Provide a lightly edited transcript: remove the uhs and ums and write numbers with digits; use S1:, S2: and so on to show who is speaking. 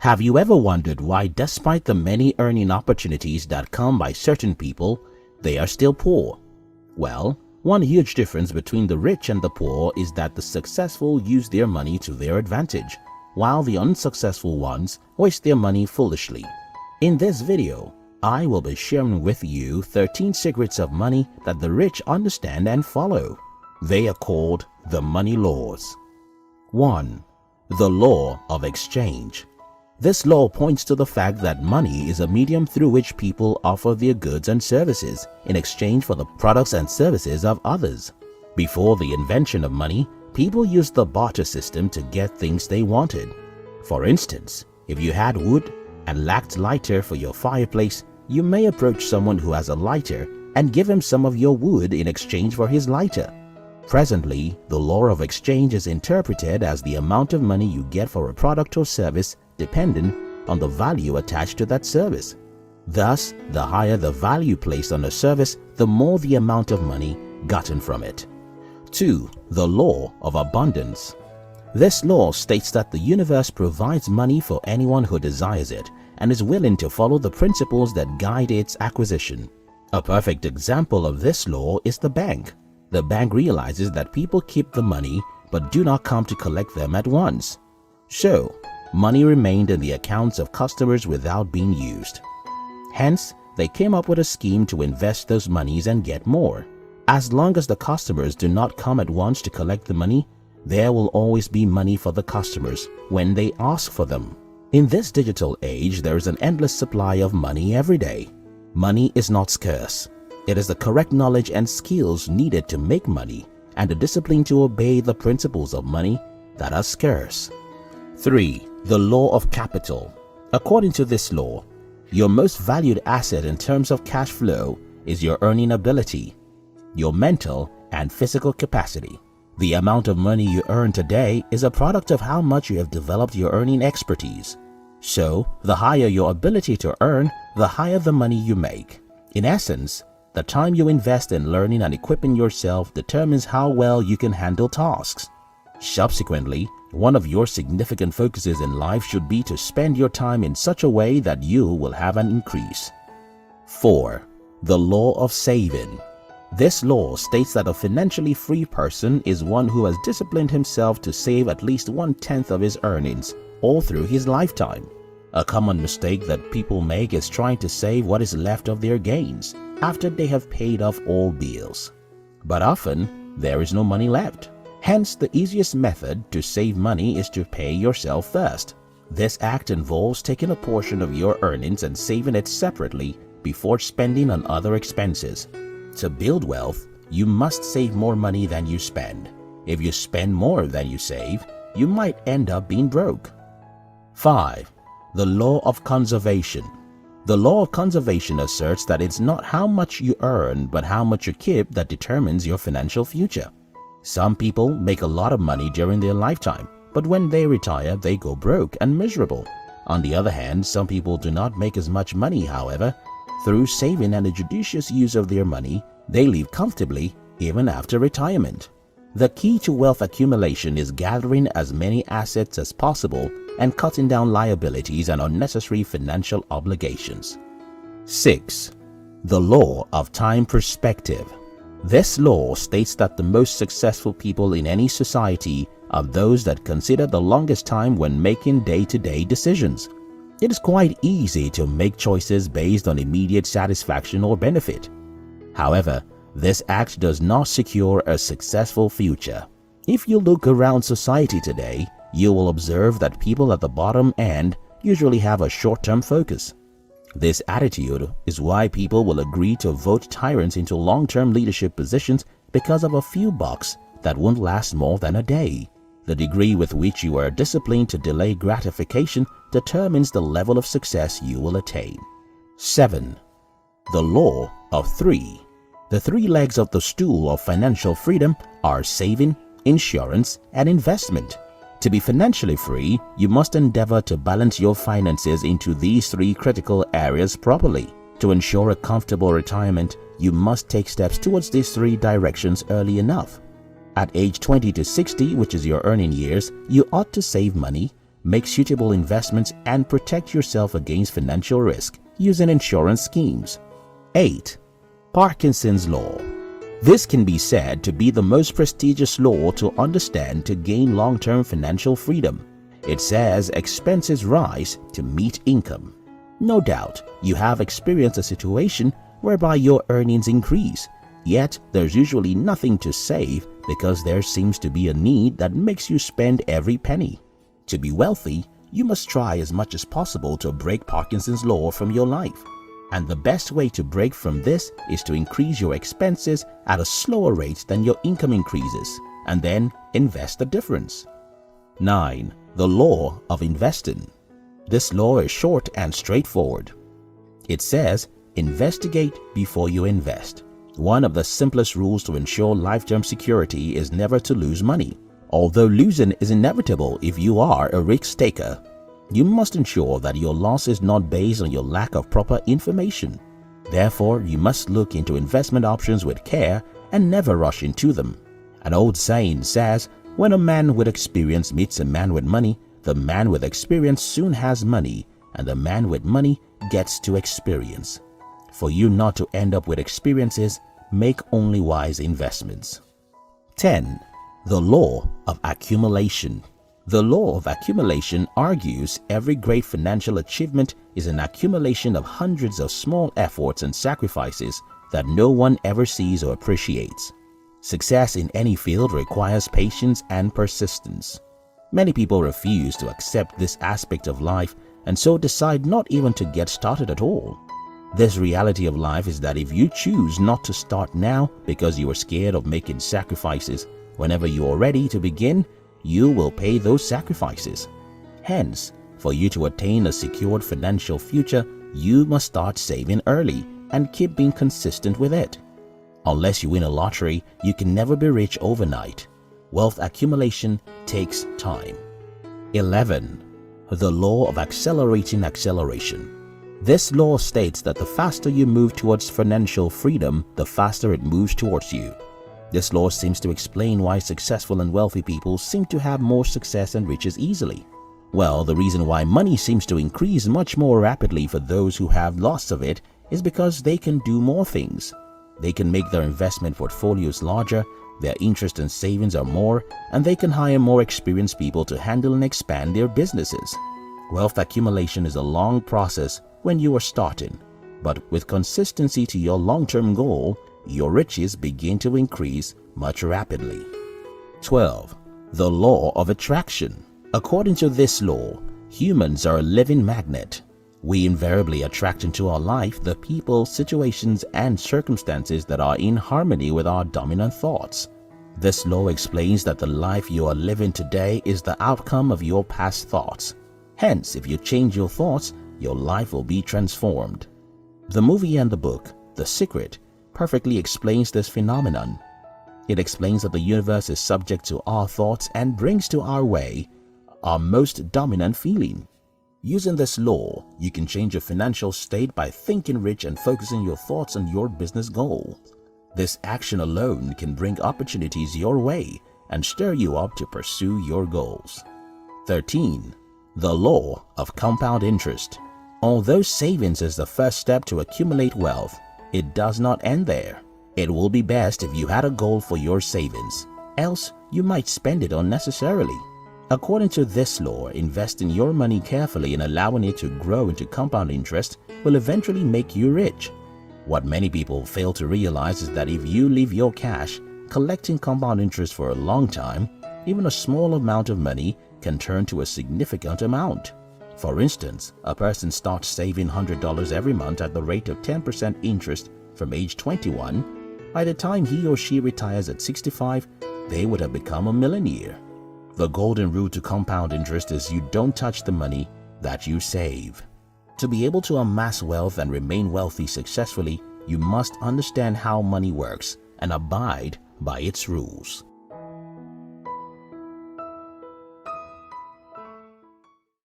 S1: Have you ever wondered why, despite the many earning opportunities that come by certain people, they are still poor? Well, one huge difference between the rich and the poor is that the successful use their money to their advantage, while the unsuccessful ones waste their money foolishly. In this video, I will be sharing with you 13 secrets of money that the rich understand and follow. They are called the money laws. 1. The law of exchange. This law points to the fact that money is a medium through which people offer their goods and services in exchange for the products and services of others. Before the invention of money, people used the barter system to get things they wanted. For instance, if you had wood and lacked lighter for your fireplace, you may approach someone who has a lighter and give him some of your wood in exchange for his lighter. Presently, the law of exchange is interpreted as the amount of money you get for a product or service dependent on the value attached to that service. Thus, the higher the value placed on a service, the more the amount of money gotten from it. 2. The law of abundance. This law states that the universe provides money for anyone who desires it and is willing to follow the principles that guide its acquisition. A perfect example of this law is the bank. The bank realizes that people keep the money but do not come to collect them at once. So, money remained in the accounts of customers without being used. Hence, they came up with a scheme to invest those monies and get more. As long as the customers do not come at once to collect the money, there will always be money for the customers when they ask for them. In this digital age, there is an endless supply of money every day. Money is not scarce. It is the correct knowledge and skills needed to make money and the discipline to obey the principles of money that are scarce. 3. The law of capital. According to this law, your most valued asset in terms of cash flow is your earning ability, your mental and physical capacity. The amount of money you earn today is a product of how much you have developed your earning expertise. So, the higher your ability to earn, the higher the money you make. In essence, the time you invest in learning and equipping yourself determines how well you can handle tasks. Subsequently, one of your significant focuses in life should be to spend your time in such a way that you will have an increase. 4. The law of saving. This law states that a financially free person is one who has disciplined himself to save at least 1/10 of his earnings all through his lifetime. A common mistake that people make is trying to save what is left of their gains after they have paid off all bills. But often, there is no money left. Hence, the easiest method to save money is to pay yourself first. This act involves taking a portion of your earnings and saving it separately before spending on other expenses. To build wealth, you must save more money than you spend. If you spend more than you save, you might end up being broke. 5. The law of conservation. The law of conservation asserts that it's not how much you earn but how much you keep that determines your financial future. Some people make a lot of money during their lifetime, but when they retire, they go broke and miserable. On the other hand, some people do not make as much money, however. Through saving and a judicious use of their money, they live comfortably even after retirement. The key to wealth accumulation is gathering as many assets as possible and cutting down liabilities and unnecessary financial obligations. 6. The law of time perspective. This law states that the most successful people in any society are those that consider the longest time when making day-to-day decisions. It is quite easy to make choices based on immediate satisfaction or benefit. However, this act does not secure a successful future. If you look around society today, you will observe that people at the bottom end usually have a short-term focus. This attitude is why people will agree to vote tyrants into long-term leadership positions because of a few bucks that won't last more than a day. The degree with which you are disciplined to delay gratification determines the level of success you will attain. 7. The law of 3. The 3 legs of the stool of financial freedom are saving, insurance, and investment. To be financially free, you must endeavor to balance your finances into these 3 critical areas properly. To ensure a comfortable retirement, you must take steps towards these 3 directions early enough. At age 20 to 60, which is your earning years, you ought to save money, make suitable investments, and protect yourself against financial risk using insurance schemes. 8. Parkinsons Law. This can be said to be the most prestigious law to understand to gain long-term financial freedom. It says expenses rise to meet income. No doubt, you have experienced a situation whereby your earnings increase, yet there's usually nothing to save because there seems to be a need that makes you spend every penny. To be wealthy, you must try as much as possible to break Parkinson's Law from your life. And the best way to break from this is to increase your expenses at a slower rate than your income increases, and then invest the difference. 9. The Law of Investing. This law is short and straightforward. It says, investigate before you invest. One of the simplest rules to ensure lifetime security is never to lose money. Although losing is inevitable if you are a risk taker, you must ensure that your loss is not based on your lack of proper information. Therefore, you must look into investment options with care and never rush into them. An old saying says, when a man with experience meets a man with money, the man with experience soon has money, and the man with money gets to experience. For you not to end up with experiences, make only wise investments. 10. The Law of Accumulation. The law of accumulation argues every great financial achievement is an accumulation of hundreds of small efforts and sacrifices that no one ever sees or appreciates. Success in any field requires patience and persistence. Many people refuse to accept this aspect of life and so decide not even to get started at all. This reality of life is that if you choose not to start now because you are scared of making sacrifices, whenever you are ready to begin, you will pay those sacrifices. Hence, for you to attain a secured financial future, you must start saving early and keep being consistent with it. Unless you win a lottery, you can never be rich overnight. Wealth accumulation takes time. 11. The Law of Accelerating Acceleration. This law states that the faster you move towards financial freedom, the faster it moves towards you. This law seems to explain why successful and wealthy people seem to have more success and riches easily. Well, the reason why money seems to increase much more rapidly for those who have lots of it is because they can do more things. They can make their investment portfolios larger, their interest and savings are more, and they can hire more experienced people to handle and expand their businesses. Wealth accumulation is a long process when you are starting, but with consistency to your long-term goal, your riches begin to increase much rapidly. 12. The Law of Attraction. According to this law, humans are a living magnet. We invariably attract into our life the people, situations, and circumstances that are in harmony with our dominant thoughts. This law explains that the life you are living today is the outcome of your past thoughts. Hence, if you change your thoughts, your life will be transformed. The movie and the book, The Secret, perfectly explains this phenomenon. It explains that the universe is subject to our thoughts and brings to our way our most dominant feeling. Using this law, you can change your financial state by thinking rich and focusing your thoughts on your business goal. This action alone can bring opportunities your way and stir you up to pursue your goals. 13. The Law of Compound Interest. Although savings is the first step to accumulate wealth, it does not end there. It will be best if you had a goal for your savings, else you might spend it unnecessarily. According to this law, investing your money carefully and allowing it to grow into compound interest will eventually make you rich. What many people fail to realize is that if you leave your cash collecting compound interest for a long time, even a small amount of money can turn to a significant amount. For instance, a person starts saving $100 every month at the rate of 10% interest from age 21. By the time he or she retires at 65, they would have become a millionaire. The golden rule to compound interest is you don't touch the money that you save. To be able to amass wealth and remain wealthy successfully, you must understand how money works and abide by its rules.